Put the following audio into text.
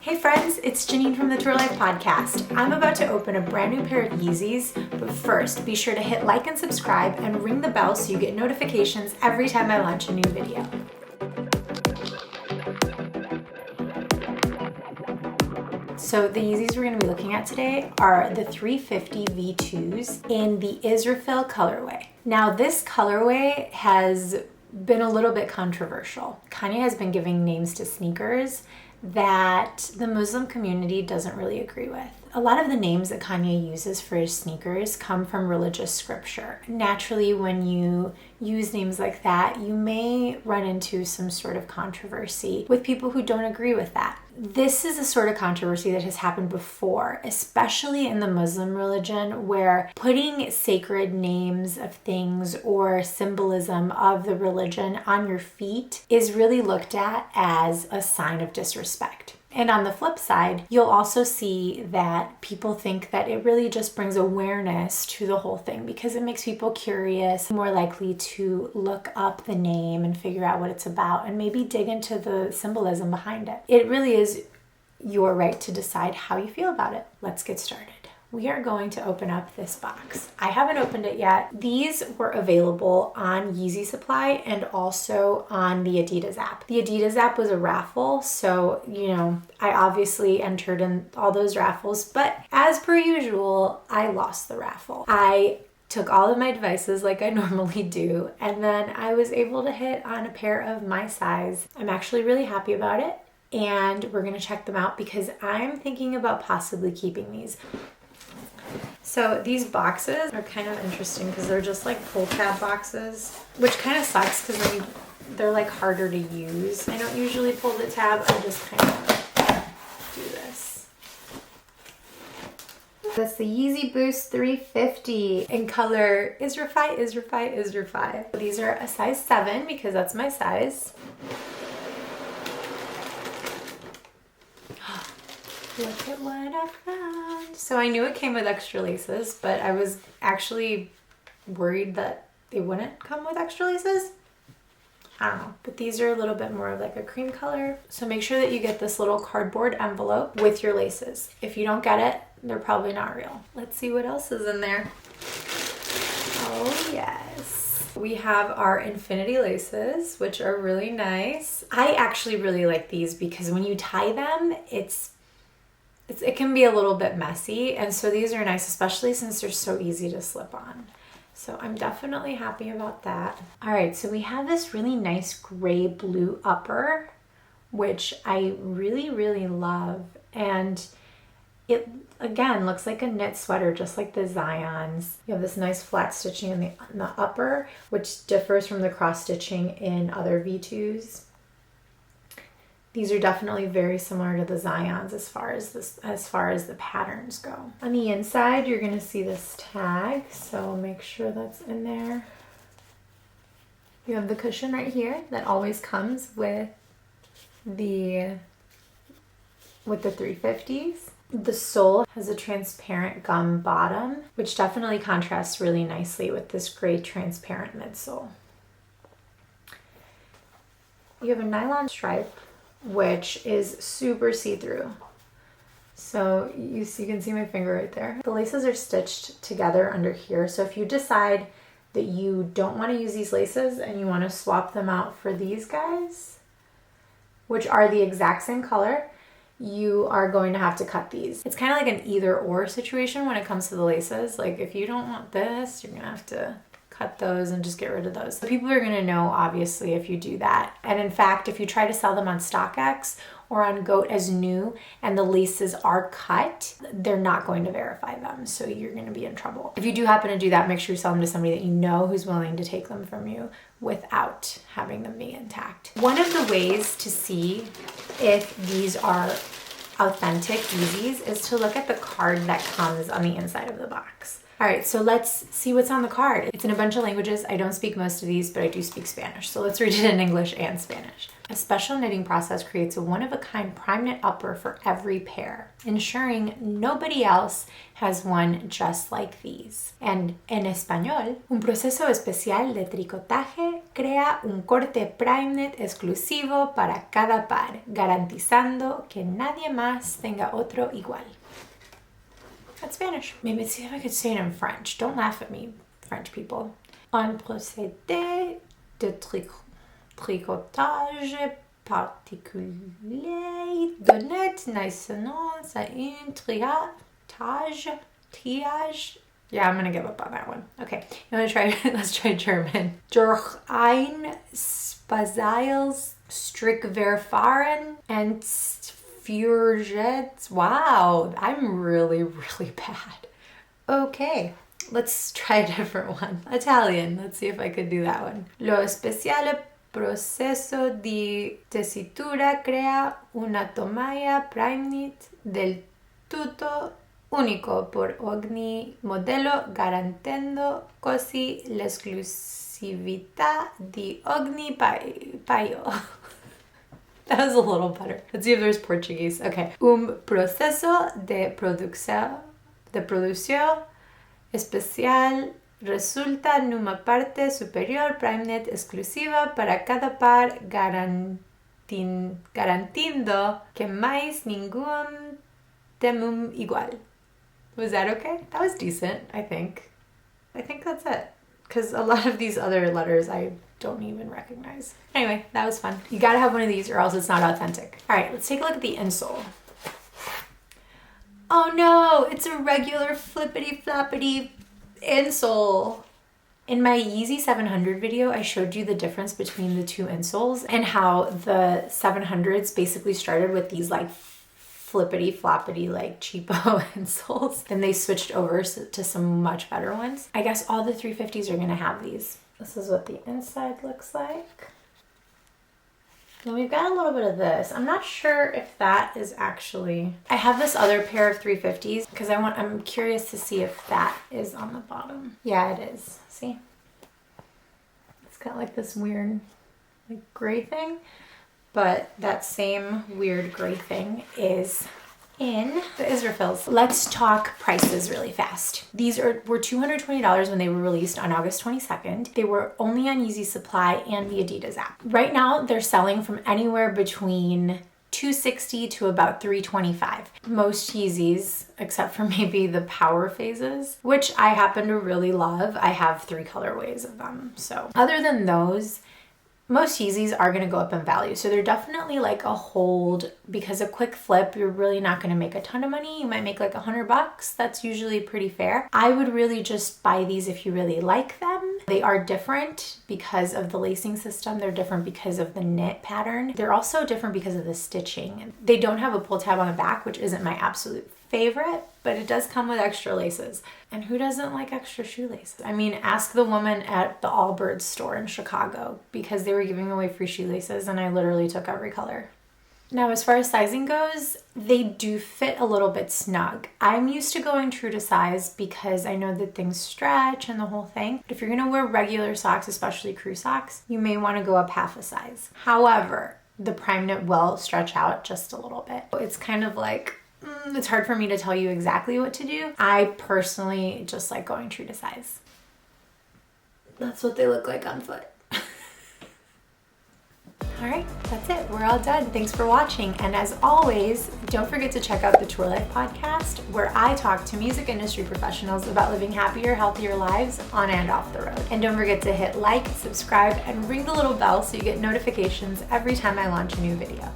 Hey friends, it's Janine from the Tour Life Podcast. I'm about to open a brand new pair of Yeezys, but first be sure to hit like and subscribe and ring the bell so you get notifications every time I launch a new video. So the Yeezys we're going to be looking at today are the 350 V2s in the Israfil colorway. Now this colorway has been a little bit controversial. Kanye has been giving names to sneakers that the Muslim community doesn't really agree with. A lot of the names that Kanye uses for his sneakers come from religious scripture. Naturally, when you use names like that, you may run into some sort of controversy with people who don't agree with that. This is a sort of controversy that has happened before, especially in the Muslim religion, where putting sacred names of things or symbolism of the religion on your feet is really looked at as a sign of disrespect. And on the flip side, you'll also see that people think that it really just brings awareness to the whole thing because it makes people curious, more likely to look up the name and figure out what it's about and maybe dig into the symbolism behind it. It really is your right to decide how you feel about it. Let's get started. We are going to open up this box. I haven't opened it yet. These were available on Yeezy Supply and also on the Adidas app. The Adidas app was a raffle, so, I obviously entered in all those raffles, but as per usual, I lost the raffle. I took all of my devices like I normally do, and then I was able to hit on a pair of my size. I'm actually really happy about it, and we're gonna check them out because I'm thinking about possibly keeping these. So these boxes are kind of interesting because they're just like pull tab boxes, which kind of sucks because they're like harder to use. I don't usually pull the tab, I just kind of do this. That's the Yeezy Boost 350 in color Israfil. These are a size 7 because that's my size. Look at what I found. So I knew it came with extra laces, but I was actually worried that they wouldn't come with extra laces. I don't know, but these are a little bit more of like a cream color. So make sure that you get this little cardboard envelope with your laces. If you don't get it, they're probably not real. Let's see what else is in there. Oh yes. We have our infinity laces, which are really nice. I actually really like these because when you tie them, it can be a little bit messy, and so these are nice, especially since they're so easy to slip on. So I'm definitely happy about that. All right, so we have this really nice gray blue upper, which I really, really love. And it, again, looks like a knit sweater, just like the Zions. You have this nice flat stitching in the upper, which differs from the cross stitching in other V2s. These are definitely very similar to the Zions as far as the patterns go. On the inside, you're going to see this tag, so make sure that's in there. You have the cushion right here that always comes with the 350s. The sole has a transparent gum bottom, which definitely contrasts really nicely with this gray transparent midsole. You have a nylon stripe, which is super see-through. So you can see my finger right there. The laces are stitched together under here. So if you decide that you don't want to use these laces and you want to swap them out for these guys, which are the exact same color, you are going to have to cut these. It's kind of like an either or situation when it comes to the laces. Like if you don't want this, you're gonna have to cut those and just get rid of those. People are gonna know, obviously, if you do that. And in fact, if you try to sell them on StockX or on Goat as new and the laces are cut, they're not going to verify them. So you're gonna be in trouble. If you do happen to do that, make sure you sell them to somebody that you know who's willing to take them from you without having them be intact. One of the ways to see if these are authentic Yeezys is to look at the card that comes on the inside of the box. All right, so let's see what's on the card. It's in a bunch of languages. I don't speak most of these, but I do speak Spanish. So let's read it in English and Spanish. A special knitting process creates a one-of-a-kind Primeknit upper for every pair, ensuring nobody else has one just like these. And en español, un proceso especial de tricotaje crea un corte Primeknit exclusivo para cada par, garantizando que nadie más tenga otro igual. That's Spanish. Maybe see if I could say it in French. Don't laugh at me, French people. Un procédé de tricotage particulier donne naissance à un triage. Yeah, I'm gonna give up on that one. Okay, you want to try? Let's try German. Durch ein spezielles Strickverfahren and Wow, I'm really bad. Okay, let's try a different one. Italian, let's see if I could do that one. Lo speciale proceso di tessitura crea una tomaia Primeknit del tutto unico per ogni modello, garantendo così l'esclusività di ogni paio. That was a little better. Let's see if there's Portuguese. Okay. Proceso de producción especial resulta en una parte superior Primeknit exclusiva para cada par, garantando que más ningún temum igual. Was that okay? That was decent, I think. I think that's it. Because a lot of these other letters I don't even recognize. Anyway, that was fun. You gotta have one of these or else it's not authentic. All right, let's take a look at the insole. Oh no, it's a regular flippity floppity insole. In my Yeezy 700 video, I showed you the difference between the two insoles and how the 700s basically started with these like flippity floppity like cheapo insoles. Then they switched over to some much better ones. I guess all the 350s are gonna have these. This is what the inside looks like. And we've got a little bit of this. I'm not sure if that is actually... I have this other pair of 350s because I'm curious to see if that is on the bottom. Yeah, it is. See? It's got like this weird like gray thing. But that same weird gray thing is in the Israfils. Let's talk prices really fast. These were $220 when they were released on August 22nd. They were only on Yeezy Supply and the Adidas app. Right now, they're selling from anywhere between $260 to about $325. Most Yeezys, except for maybe the power phases, which I happen to really love. I have 3 colorways of them. So other than those, most Yeezys are going to go up in value. So they're definitely like a hold, because a quick flip, you're really not going to make a ton of money. You might make like $100. That's usually pretty fair. I would really just buy these if you really like them. They are different because of the lacing system. They're different because of the knit pattern. They're also different because of the stitching. They don't have a pull tab on the back, which isn't my absolute favorite, but it does come with extra laces. And who doesn't like extra shoelaces? I mean, ask the woman at the Allbirds store in Chicago, because they were giving away free shoelaces and I literally took every color. Now, as far as sizing goes, they do fit a little bit snug. I'm used to going true to size because I know that things stretch and the whole thing. But if you're gonna wear regular socks, especially crew socks, you may wanna go up half a size. However, the Primeknit will stretch out just a little bit. It's kind of like, it's hard for me to tell you exactly what to do. I personally just like going true to size. That's what they look like on foot. All right, that's it. We're all done. Thanks for watching. And as always, don't forget to check out the Tour Life podcast, where I talk to music industry professionals about living happier, healthier lives on and off the road. And don't forget to hit like, subscribe, and ring the little bell so you get notifications every time I launch a new video.